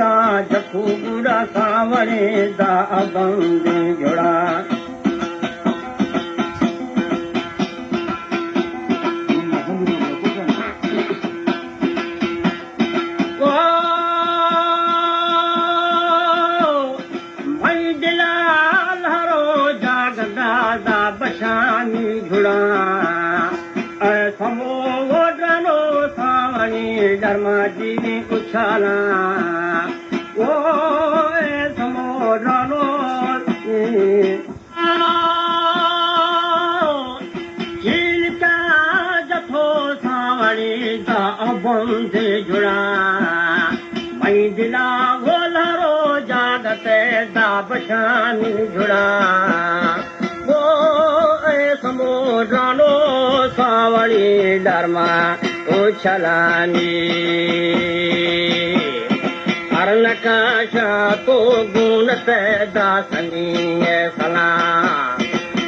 का जखू बुरा सावणे दा बंदे जुड़ा बशानी जुड़ा समो वोडनो सावणी धर्मा जी उछाला ओ समो वोडनो झील का जथो सावणी दा बंदे जुड़ा मई दिला गोलरो जागते दा बशानी जुड़ा समोdrano सावणी धर्मा उछलानी अर्नकाशा तो गुण ते दासनी सला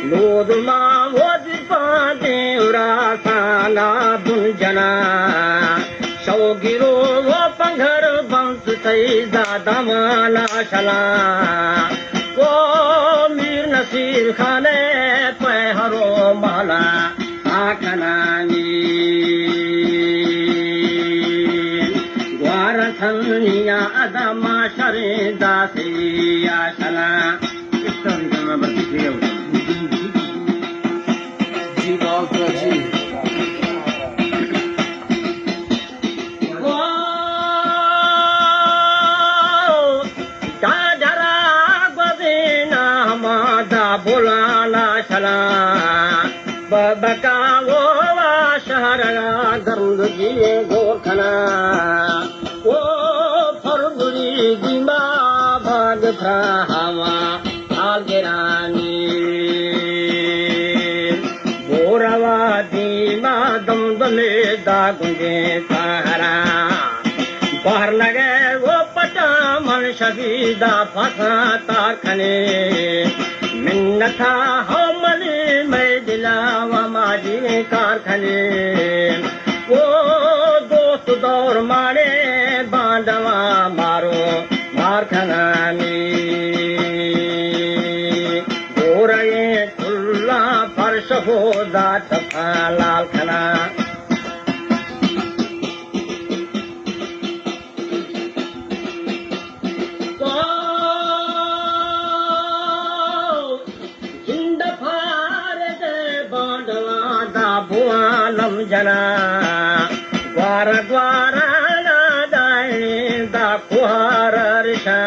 नूदमा वोदिपा देवरा साना बुंजना शौगिरो वो पंघर बंस तई दादा माला शला वो मीर नसीर खाने हरो माला आखनानी द्वार थनिया अदमा शरे दासिया शला इस तरह में बच्चे जी बहुत अच्छी बोलाना चला बका वो शहरा गर्द जी गोखना वो फरबुरी दिमा भाग हवा आगरानी बोरवा दिमा दमदले दागुंगे सहारा बाहर लगे वो पटा मन शहीदा फसा तारखने मिन्नथा हमले मैं दिलावा माजी कारखाने वो दोस्त दौर मारे बांधवा मारो मारखानानी गोरये खुल्ला फर्श हो दात लाल खाना भुआलम जना ग्वार ग्वारा दाए दा कुहार रिशा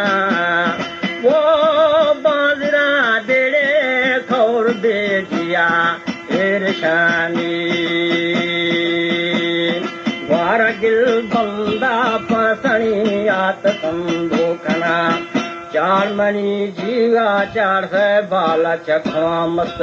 वो बाजरा देड़े खौर दे दिया इरशानी ग्वार गिल बंदा पसणी आत संभोकना चार मणि जीवा चार से बाला चखवा मस्त